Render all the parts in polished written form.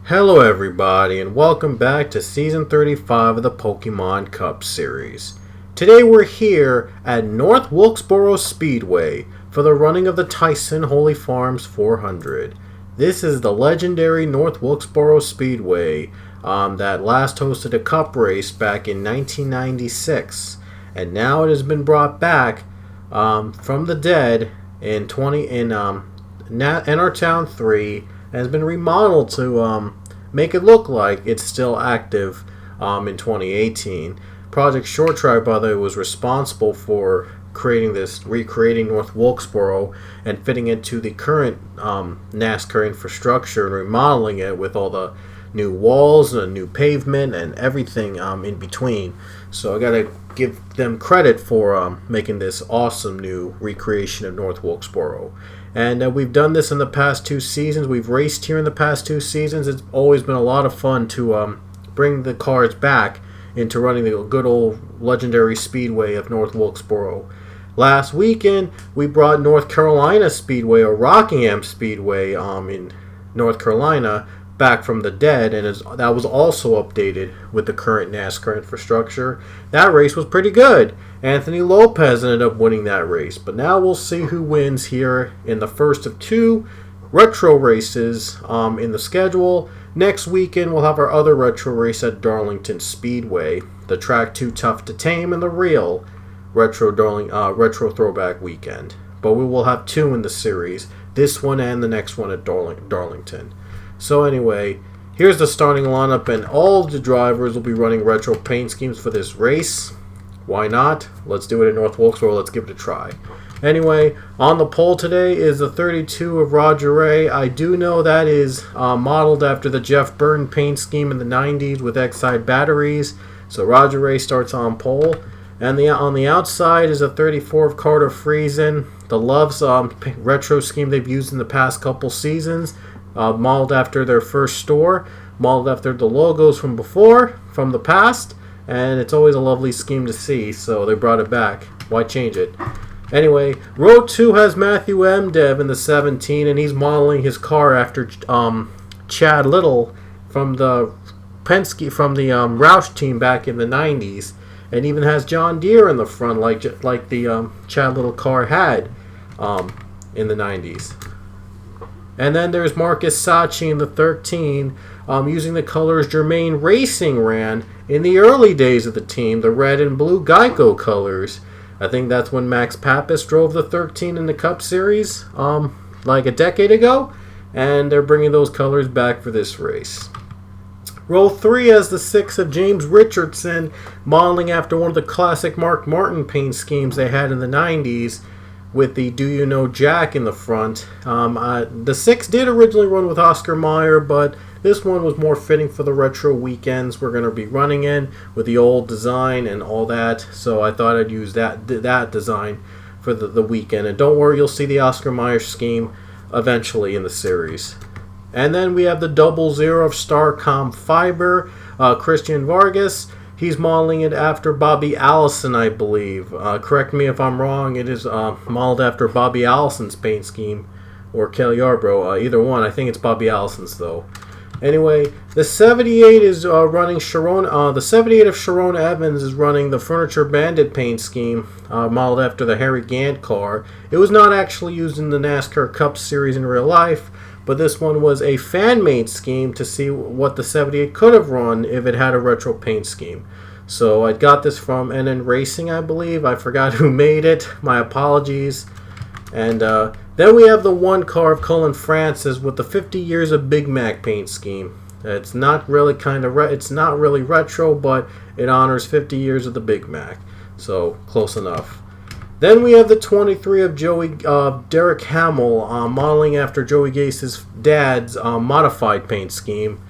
Hello everybody and welcome back to Season 35 of the Pokemon Cup Series. Today we're here at North Wilkesboro Speedway for the running of the Tyson Holy Farms 400. This is the legendary North Wilkesboro Speedway that last hosted a cup race back in 1996. And now it has been brought back from the dead in Town 3 and has been remodeled to make it look like it's still active in 2018. Project Short Track, by the way, was responsible for recreating North Wilkesboro and fitting it to the current NASCAR infrastructure and remodeling it with all the new walls and new pavement and everything in between. So I gotta give them credit for making this awesome new recreation of North Wilkesboro. And we've done this in the past 2 seasons. We've raced here in the past 2 seasons. It's always been a lot of fun to bring the cars back into running the good old legendary speedway of North Wilkesboro. Last weekend, we brought North Carolina Speedway, or Rockingham Speedway in North Carolina, back from the dead, and that was also updated with the current NASCAR infrastructure. That race was pretty good. Anthony Lopez ended up winning that race, but now we'll see who wins here in the first of 2 retro races in the schedule. Next weekend we'll have our other retro race at Darlington Speedway, the track too tough to tame, and the real retro throwback weekend. But we will have 2 in the series, this one and the next one at Darlington. So anyway, here's the starting lineup, and all of the drivers will be running retro paint schemes for this race. Why not? Let's do it in North Wilkesboro. Let's give it a try. Anyway, on the pole today is the 32 of Roger Ray. I do know that is modeled after the Jeff Burton paint scheme in the 90s with X-side batteries. So Roger Ray starts on pole. And on the outside is a 34 of Carter Friesen. The Love's retro scheme they've used in the past couple seasons. Modeled after their first store, modeled after the logos from the past, and it's always a lovely scheme to see, so they brought it back. Why change it? Anyway, row 2 has Matthew Mdev in the 17, and he's modeling his car after Chad Little from the Roush team back in the 90s, and even has John Deere in the front like the Chad Little car had in the 90s. And then there's Marcus Sachi in the 13, using the colors Germain Racing ran in the early days of the team, the red and blue Geico colors. I think that's when Max Pappas drove the 13 in the Cup Series, like a decade ago, and they're bringing those colors back for this race. Row 3 has the 6 of James Richardson, modeling after one of the classic Mark Martin paint schemes they had in the 90s, with the Do You Know Jack in the front. The 6 did originally run with Oscar Mayer, but this one was more fitting for the retro weekends we're going to be running in with the old design and all that. So I thought I'd use that design for the weekend. And don't worry, you'll see the Oscar Mayer scheme eventually in the series. And then we have the 00 of Starcom Fiber, Christian Vargas. He's modeling it after Bobby Allison, I believe. Correct me if I'm wrong. It is modeled after Bobby Allison's paint scheme, or Kelly Yarbrough. Either one. I think it's Bobby Allison's though. Anyway, the 78 is running Sharon. The 78 of Sharon Evans is running the Furniture Bandit paint scheme, modeled after the Harry Gant car. It was not actually used in the NASCAR Cup Series in real life, but this one was a fan-made scheme to see what the 78 could have run if it had a retro paint scheme. So I got this from NN Racing, I believe. I forgot who made it. My apologies. And then we have the 1 car of Cullen Francis with the 50 years of Big Mac paint scheme. It's not really it's not really retro, but it honors 50 years of the Big Mac. So close enough. Then we have the 23 of Derek Hamill, modeling after Joey Gase's dad's modified paint scheme.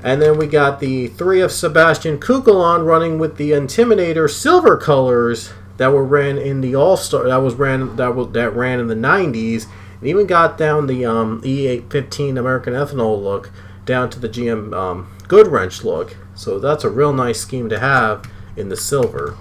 And then we got the 3 of Sebastian Kukulon running with the Intimidator silver colors that ran in the All-Star that ran in the 90s, and even got down the E815 American Ethanol look down to the GM Good Wrench look. So that's a real nice scheme to have in the silver.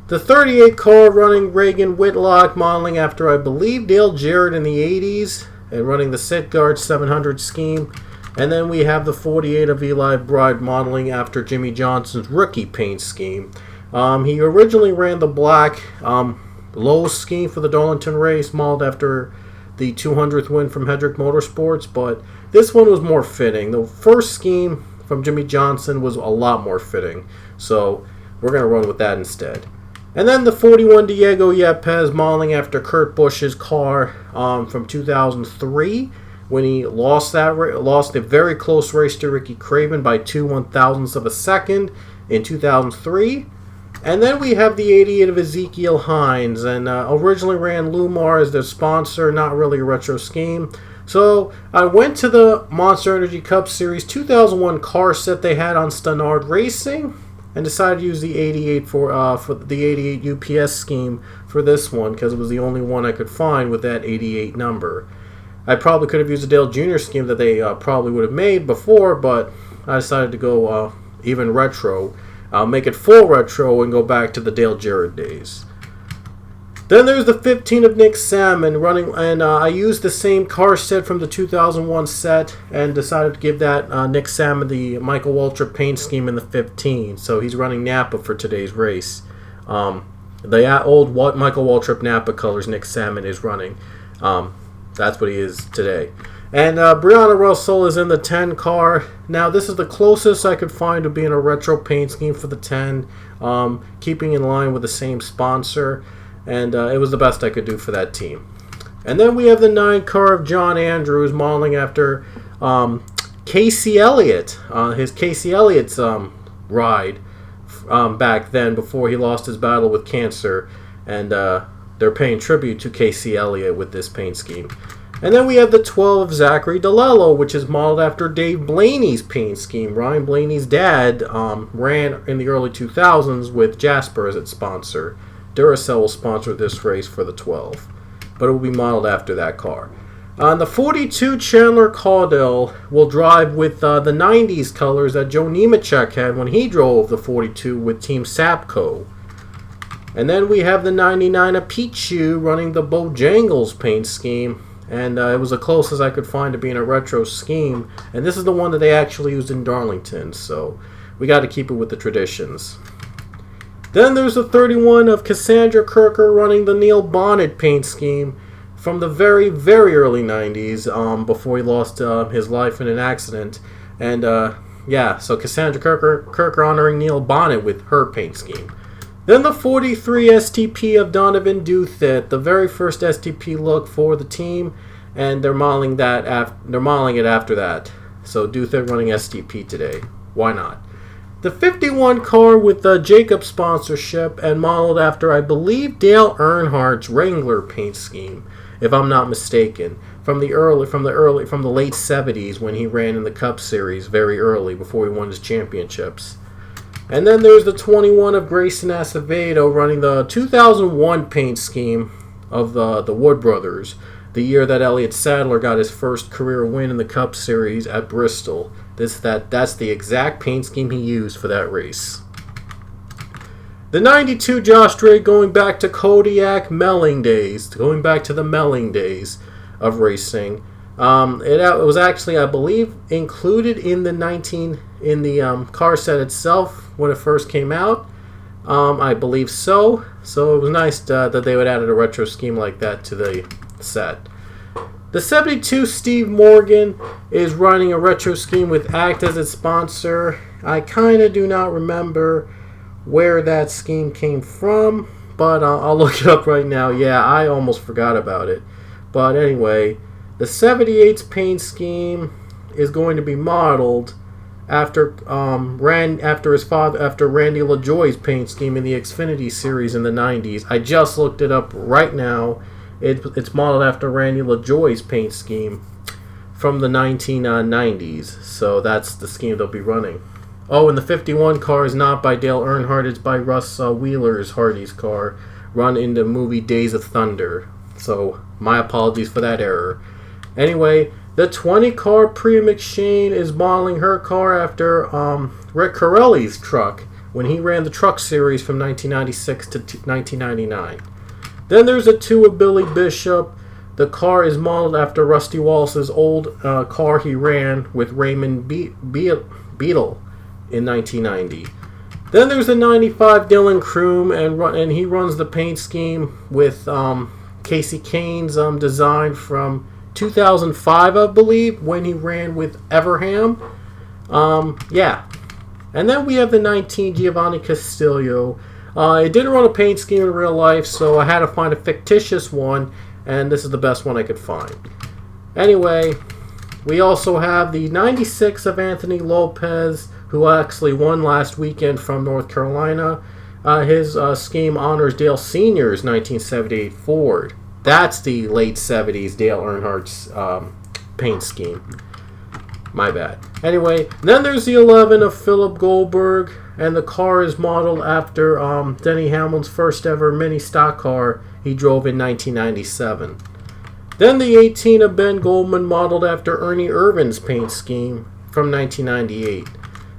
The 38 car running Reagan Whitlock, modeling after, I believe, Dale Jarrett in the 80s, and running the Sitgard 700 scheme. And then we have the 48 of Eli Bride modeling after Jimmy Johnson's rookie paint scheme. He originally ran the black low scheme for the Darlington race, modeled after the 200th win from Hedrick Motorsports, but this one was more fitting. The first scheme from Jimmy Johnson was a lot more fitting, so we're going to run with that instead. And then the 41 Diego Yepes modeling after Kurt Busch's car from 2003, when he lost a very close race to Ricky Craven by 2/1000ths of a second in 2003. And then we have the 88 of Ezekiel Hines, and originally ran Lumar as their sponsor, not really a retro scheme. So I went to the Monster Energy Cup Series 2001 car set they had on Stenard Racing, and decided to use the 88 for the 88 UPS scheme for this one, because it was the only one I could find with that 88 number. I probably could have used the Dale Jr. scheme that they probably would have made before, but I decided to go even retro. I'll make it full retro and go back to the Dale Jarrett days. Then there's the 15 of Nick Salmon running, and I used the same car set from the 2001 set and decided to give that Nick Salmon the Michael Waltrip paint scheme in the 15. So he's running Napa for today's race. The old Michael Waltrip Napa colors Nick Salmon is running. That's what he is today. And Brianna Russell is in the 10 car. Now, this is the closest I could find to being a retro paint scheme for the 10, keeping in line with the same sponsor. And it was the best I could do for that team. And then we have the 9 car of John Andrews modeling after Casey Elliott. His Casey Elliott's ride back then before he lost his battle with cancer. And they're paying tribute to Casey Elliott with this paint scheme. And then we have the 12 of Zachary DeLello, which is modeled after Dave Blaney's paint scheme. Ryan Blaney's dad ran in the early 2000s with Jasper as its sponsor. Duracell will sponsor this race for the 12, but it will be modeled after that car. The 42 Chandler Caudell will drive with the 90s colors that Joe Nemechek had when he drove the 42 with Team Sapco. And then we have the 99 of Pichu running the Bojangles paint scheme. And it was the closest I could find to being a retro scheme. And this is the one that they actually used in Darlington. So we got to keep it with the traditions. Then there's the 31 of Cassandra Kirker running the Neil Bonnet paint scheme from the very, very early 90s before he lost his life in an accident. And yeah, so Cassandra Kirker honoring Neil Bonnet with her paint scheme. Then the 43 STP of Donovan Duthit, the very first STP look for the team, and they're modeling it after that. So Duthit running STP today. Why not? The 51 car with the Jacob sponsorship and modeled after, I believe, Dale Earnhardt's Wrangler paint scheme, if I'm not mistaken, from the late 70s when he ran in the Cup Series very early before he won his championships. And then there's the 21 of Grayson Acevedo running the 2001 paint scheme of the Wood Brothers, the year that Elliott Sadler got his first career win in the Cup Series at Bristol. That's the exact paint scheme he used for that race. The 92 Josh Drake going back to Kodiak Melling days, going back to the Melling days of racing. It was actually, I believe, included in the car set itself when it first came out. I believe so. So it was nice that they would added a retro scheme like that to the set. The 72 Steve Morgan is running a retro scheme with ACT as its sponsor. I kind of do not remember where that scheme came from, but I'll look it up right now. Yeah, I almost forgot about it. But anyway, the 78's paint scheme is going to be modeled after Randy LaJoie's paint scheme in the Xfinity series in the 90s. I just looked it up right now. It's modeled after Randy LaJoie's paint scheme from the 1990s. So that's the scheme they'll be running. Oh, and the 51 car is not by Dale Earnhardt. It's by Russ Wheeler's Hardy's car, run in the movie Days of Thunder. So my apologies for that error. Anyway, the 20 car Priya McShane is modeling her car after Rick Corelli's truck when he ran the Truck Series from 1996 to 1999. Then there's a 2 of Billy Bishop The car is modeled after Rusty Wallace's old car he ran with Raymond Beadle in 1990. Then there's the 95 Dylan Kroom, and he runs the paint scheme with Casey Kane's design from 2005, I believe, when he ran with Everham. Yeah. And then we have the 19 Giovanni Castillo. It didn't run a paint scheme in real life, so I had to find a fictitious one, and this is the best one I could find. Anyway, we also have the 96 of Anthony Lopez, who actually won last weekend from North Carolina. His scheme honors Dale Sr.'s 1978 Ford. That's the late 70s Dale Earnhardt's paint scheme. My bad. Anyway, then there's the 11 of Philip Goldberg, and the car is modeled after Denny Hamlin's first ever mini stock car he drove in 1997. Then the 18 of Ben Goldman, modeled after Ernie Irvin's paint scheme from 1998.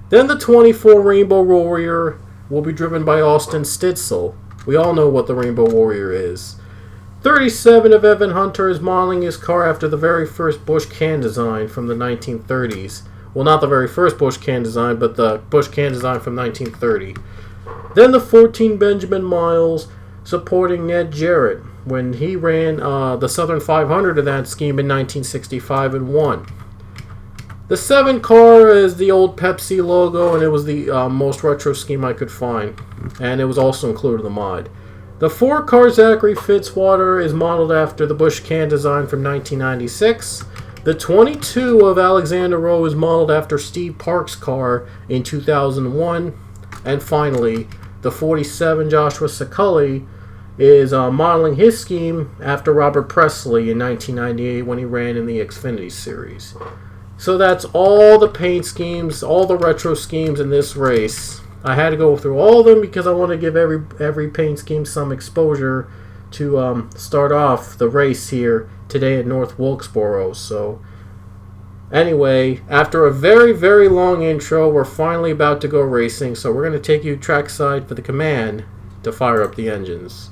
Then the 24 Rainbow Warrior will be driven by Austin Stitzel. We all know what the Rainbow Warrior is. 37 of Evan Hunter is modeling his car after the very first Busch can design from the 1930s. Well, not the very first Busch can design, but the Busch can design from 1930. Then the 14 Benjamin Miles supporting Ned Jarrett when he ran the Southern 500 of that scheme in 1965 and won. The 7 car is the old Pepsi logo, and it was the most retro scheme I could find. And it was also included in the mod. The 4 car Zachary Fitzwater is modeled after the Busch can design from 1996. The 22 of Alexander Rowe is modeled after Steve Park's car in 2001. And finally, the 47 Joshua Scully is modeling his scheme after Robert Presley in 1998 when he ran in the Xfinity Series. So that's all the paint schemes, all the retro schemes in this race. I had to go through all of them because I want to give every paint scheme some exposure to start off the race here today at North Wilkesboro. So anyway, after a very, very long intro, we're finally about to go racing. So we're going to take you trackside for the command to fire up the engines.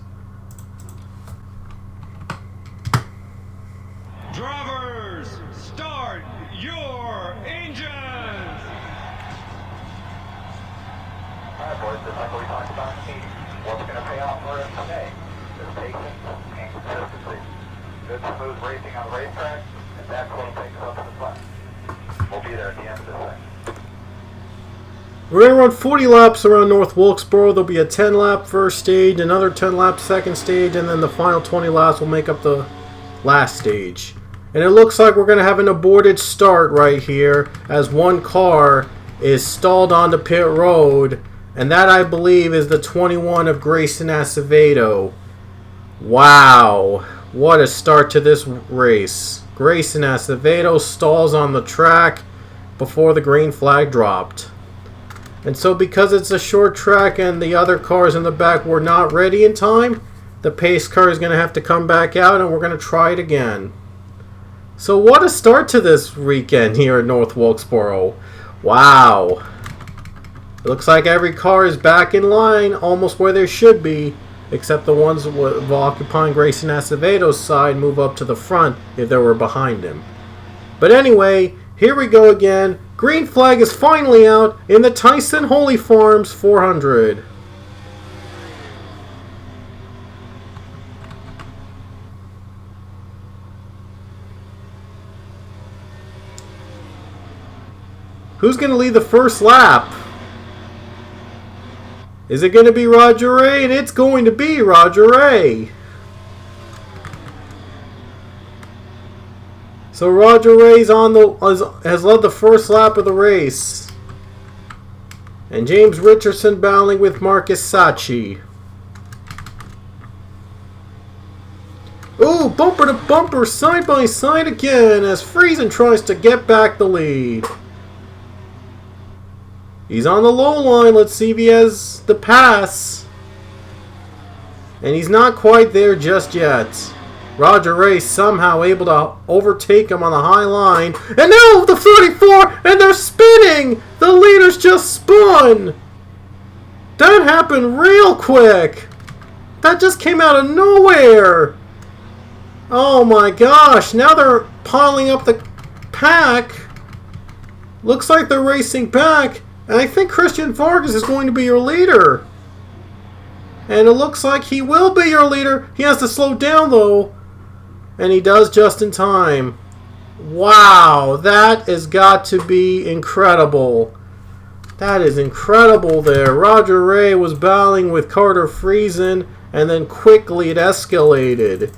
Drivers, start your engines! Alright boys, just like we talked about in the meeting, what's going to pay off for us today is patience and consistency. Good smooth racing on the racetrack, and that's what takes us to the front. We'll be there at the end of this thing. We're going to run 40 laps around North Wilkesboro. There'll be a 10-lap first stage, another 10-lap second stage, and then the final 20 laps will make up the last stage. And it looks like we're going to have an aborted start right here as one car is stalled on the pit road. And that, I believe, is the 21 of Grayson Acevedo. Wow. What a start to this race. Grayson Acevedo stalls on the track before the green flag dropped. And so because it's a short track and the other cars in the back were not ready in time, the pace car is going to have to come back out and we're going to try it again. So what a start to this weekend here at North Wilkesboro. Wow. It looks like every car is back in line, almost where they should be, except the ones occupying Grayson Acevedo's side move up to the front if they were behind him. But anyway, here we go again. Green flag is finally out in the Tyson Holy Farms 400. Who's going to lead the first lap? Is it going to be Roger Ray? And it's going to be Roger Ray. So Roger Ray's has led the first lap of the race. And James Richardson battling with Marcus Sachi. Ooh, bumper to bumper, side by side again as Friesen tries to get back the lead. He's on the low line. Let's see if he has the pass. And he's not quite there just yet. Roger Ray somehow able to overtake him on the high line. And now the 34, and they're spinning! The leaders just spun! That happened real quick! That just came out of nowhere! Oh my gosh, now they're piling up the pack. Looks like they're racing back. And I think Christian Vargas is going to be your leader. And it looks like he will be your leader. He has to slow down though. And he does just in time. Wow, that has got to be incredible. That is incredible there. Roger Ray was battling with Carter Friesen, and then quickly it escalated.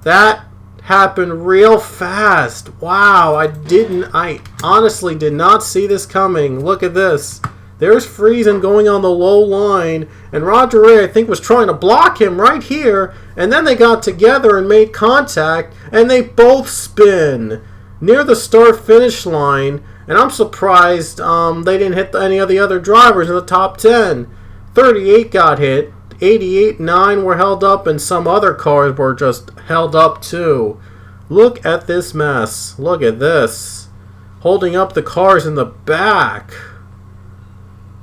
That happened real fast. Wow, I honestly did not see this coming. Look at this. There's Friesen going on the low line, and Roger Ray, I think, was trying to block him right here, and then they got together and made contact, and they both spin near the start-finish line, and I'm surprised they didn't hit any of the other drivers in the top 10. 38 got hit, 88, 9 were held up, and some other cars were just held up too. Look at this mess. Look at this. Holding up the cars in the back.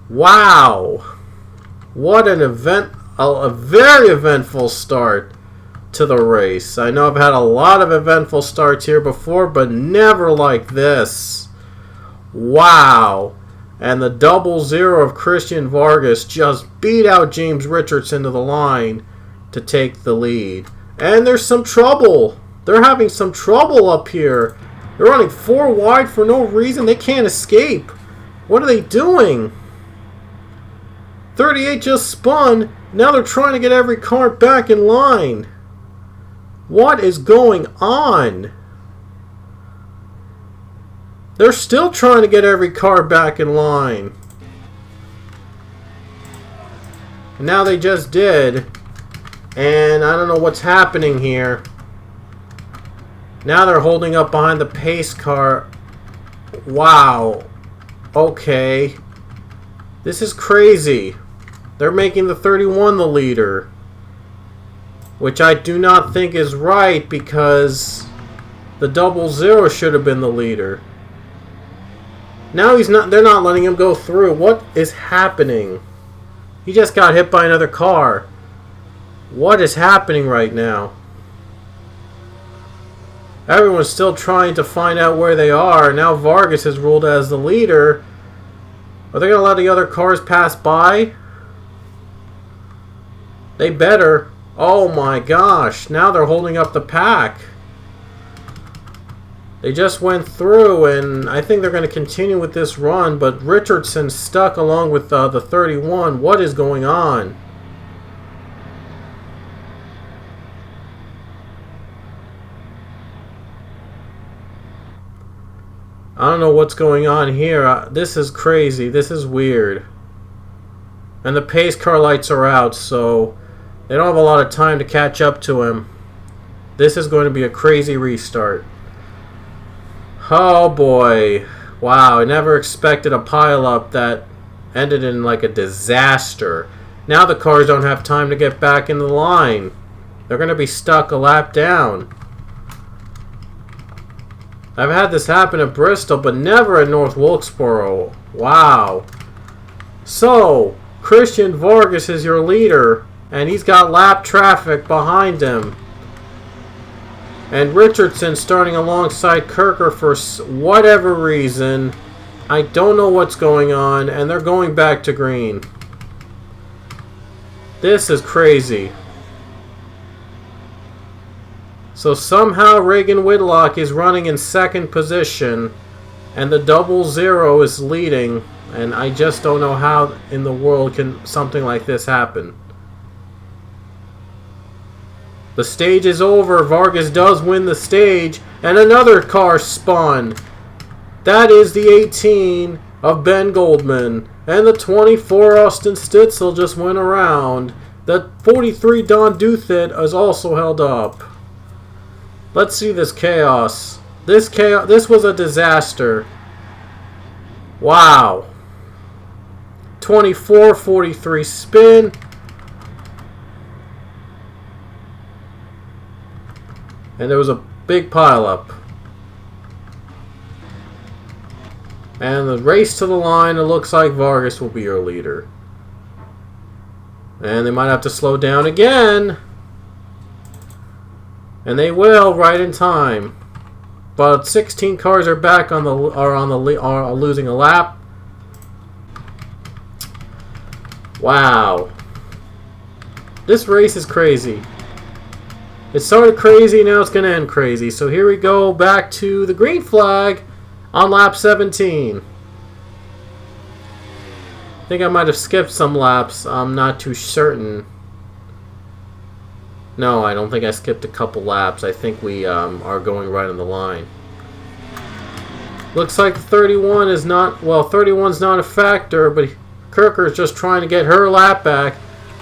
Wow. What an event, a very eventful start to the race. I know I've had a lot of eventful starts here before, but never like this. Wow. And the 0-0 of Christian Vargas just beat out James Richardson to the line to take the lead. And there's some trouble. They're having some trouble up here. They're running 4 wide for no reason. They can't escape. What are they doing? 38 just spun. Now they're trying to get every car back in line. What is going on? They're still trying to get every car back in line. And now they just did. And I don't know what's happening here. Now they're holding up behind the pace car. Wow. Okay. This is crazy. They're making the 31 the leader. Which I do not think is right, because the 0-0 should have been the leader. Now they're not letting him go through. What is happening? He just got hit by another car. What is happening right now? Everyone's still trying to find out where they are. Now Vargas is ruled as the leader. Are they going to let the other cars pass by? They better. Oh my gosh. Now they're holding up the pack. They just went through, and I think they're going to continue with this run, but Richardson's stuck along with the 31. What is going on? I don't know what's going on here. This is crazy. This is weird. And the pace car lights are out, so they don't have a lot of time to catch up to him. This is going to be a crazy restart. Oh boy. Wow, I never expected a pileup that ended in like a disaster. Now the cars don't have time to get back in the line. They're going to be stuck a lap down. I've had this happen at Bristol, but never at North Wilkesboro. Wow. So, Christian Vargas is your leader, and he's got lap traffic behind him. And Richardson starting alongside Kirker for whatever reason. I don't know what's going on, and they're going back to green. This is crazy. So somehow Reagan Whitlock is running in second position, and the 0-0 is leading, and I just don't know how in the world can something like this happen. The stage is over. Vargas does win the stage, and another car spun. That is the 18 of Ben Goldman, and the 24 Austin Stitzel just went around. The 43 Don Duthit is also held up. Let's see this chaos. This was a disaster. Wow. 24, 43 spin. And there was a big pileup. And the race to the line, it looks like Vargas will be your leader. And they might have to slow down again. And they will right in time. But 16 cars are back on the are losing a lap. Wow. This race is crazy. It started crazy, now it's going to end crazy. So here we go back to the green flag on lap 17. I think I might have skipped some laps. I'm not too certain. No, I don't think I skipped a couple laps. I think we are going right on the line. Looks like the 31 is not... Well, 31's not a factor, but Kirker is just trying to get her lap back.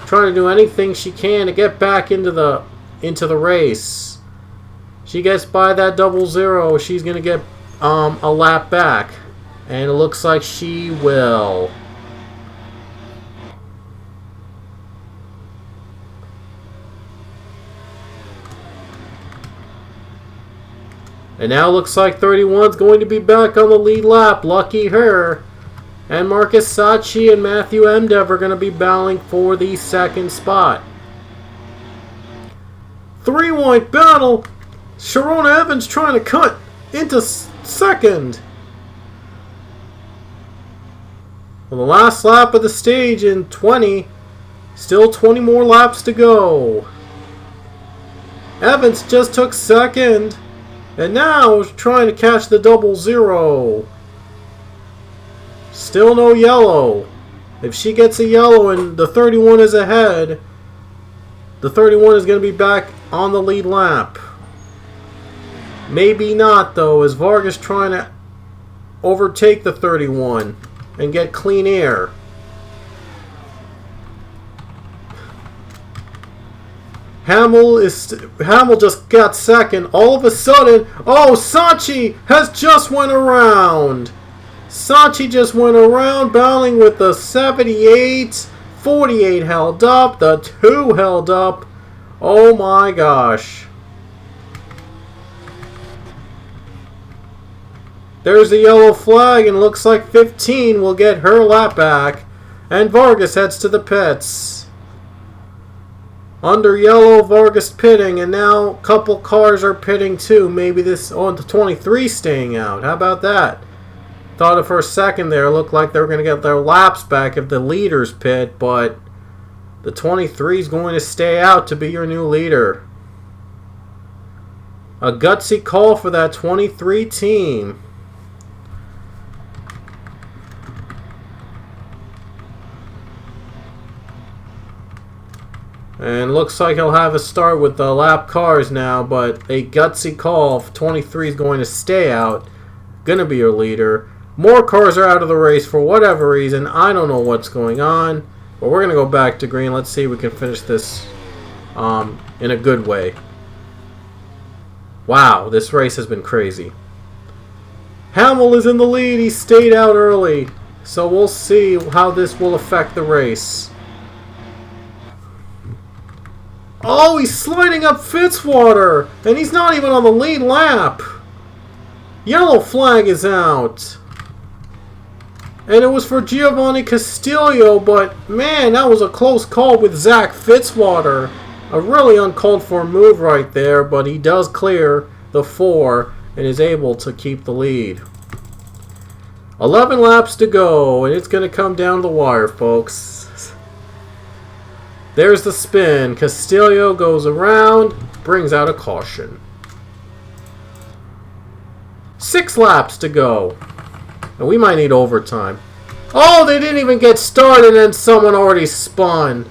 Trying to do anything she can to get back into the race. She gets by that 00, she's going to get a lap back. And it looks like she will. And now it looks like 31's going to be back on the lead lap. Lucky her. And Marcus Sachi and Matthew Emdev are going to be battling for the second spot. Three-point battle. Sharona Evans trying to cut into second. Well, the last lap of the stage in 20. Still 20 more laps to go. Evans just took second. And now trying to catch the 00. Still no yellow. If she gets a yellow and the 31 is ahead, the 31 is going to be back on the lead lap. Maybe not though, as Vargas trying to overtake the 31 and get clean air. Hamill just got second. All of a sudden, oh, Sachi has just went around. Sachi just went around battling with the 78. 48 held up. The 2 held up. Oh my gosh. There's the yellow flag, and looks like 15 will get her lap back. And Vargas heads to the pits. Under yellow, Vargas pitting, and now a couple cars are pitting too. Maybe this on the 23 staying out. How about that? Thought it for a second there. Looked like they were going to get their laps back if the leaders pit, but the 23 is going to stay out to be your new leader. A gutsy call for that 23 team. And looks like he'll have a start with the lap cars now, but a gutsy call. 23 is going to stay out. Gonna be your leader. More cars are out of the race for whatever reason. I don't know what's going on. But we're gonna go back to green. Let's see if we can finish this in a good way. Wow, this race has been crazy. Hamill is in the lead. He stayed out early. So we'll see how this will affect the race. Oh, he's sliding up Fitzwater, and he's not even on the lead lap. Yellow flag is out. And it was for Giovanni Castillo, but man, that was a close call with Zach Fitzwater. A really uncalled for move right there, but he does clear the 4 and is able to keep the lead. 11 laps to go, and it's going to come down the wire, folks. There's the spin. Castillo goes around, brings out a caution. 6 laps to go. And we might need overtime. Oh, they didn't even get started and someone already spun.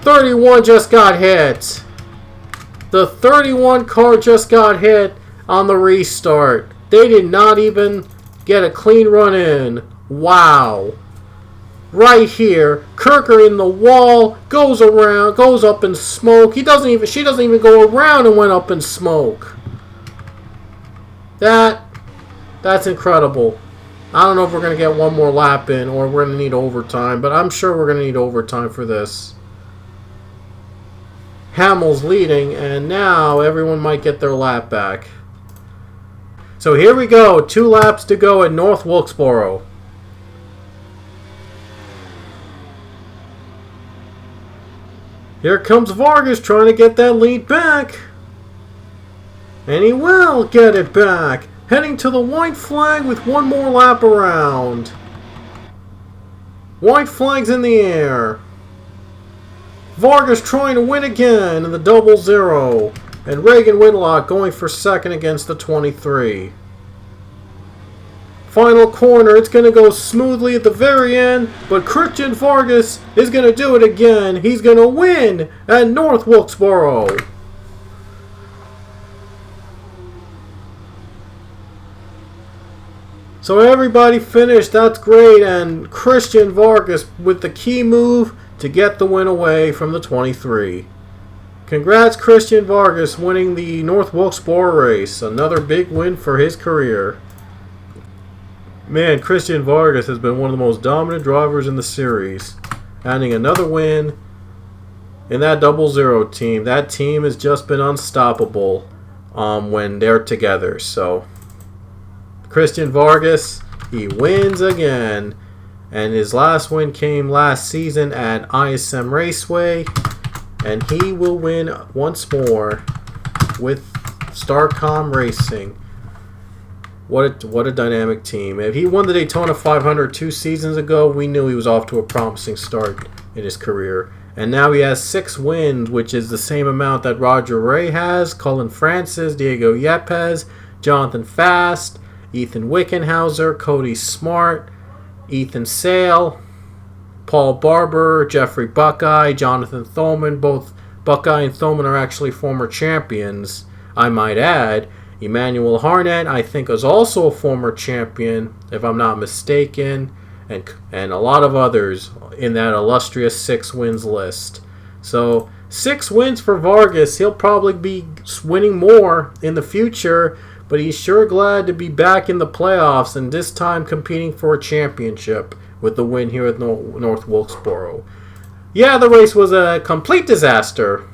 31 just got hit. The 31 car just got hit on the restart. They did not even get a clean run in. Wow. Right here, Kirker in the wall, goes around, goes up in smoke. She doesn't even go around and went up in smoke. That's incredible. I don't know if we're going to get one more lap in or we're going to need overtime, but I'm sure we're going to need overtime for this. Hamill's leading, and now everyone might get their lap back. So here we go, 2 laps to go at North Wilkesboro. Here comes Vargas trying to get that lead back. And he will get it back. Heading to the white flag with one more lap around. White flag's in the air. Vargas trying to win again in the 00. And Reagan Whitlock going for second against the 23. Final corner, it's going to go smoothly at the very end, but Christian Vargas is going to do it again. He's going to win at North Wilkesboro. So everybody finished, that's great, and Christian Vargas with the key move to get the win away from the 23. Congrats Christian Vargas winning the North Wilkesboro race, another big win for his career. Man, Christian Vargas has been one of the most dominant drivers in the series, adding another win in that 00 team. That team has just been unstoppable when they're together, so... Christian Vargas, he wins again, and his last win came last season at ISM Raceway, and he will win once more with Starcom Racing. What a dynamic team. If he won the Daytona 500 2 seasons ago, we knew he was off to a promising start in his career. And now he has 6 wins, which is the same amount that Roger Ray has, Cullen Francis, Diego Yepes, Jonathan Fast, Ethan Wickenhauser, Cody Smart, Ethan Sale, Paul Barber, Jeffrey Buckeye, Jonathan Thoman. Both Buckeye and Thoman are actually former champions, I might add. Emmanuel Harnett, I think, is also a former champion, if I'm not mistaken, and a lot of others in that illustrious 6 wins list. So 6 wins for Vargas. He'll probably be winning more in the future, but he's sure glad to be back in the playoffs and this time competing for a championship with the win here at North Wilkesboro. Yeah, the race was a complete disaster.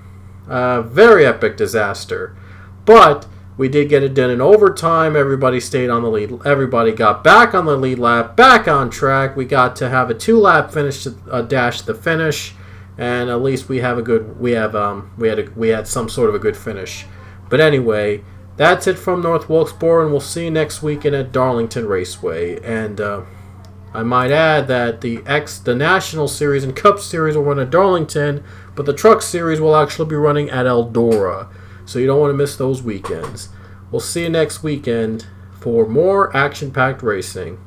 A very epic disaster. But we did get it done in overtime. Everybody stayed on the lead. Everybody got back on the lead lap, back on track. We got to have a 2-lap finish to dash the finish, and at least we have a good. We had some sort of a good finish. But anyway, that's it from North Wilkesboro, and we'll see you next weekend at Darlington Raceway. And I might add that the National Series and Cup Series will run at Darlington, but the Truck Series will actually be running at Eldora. So you don't want to miss those weekends. We'll see you next weekend for more action-packed racing.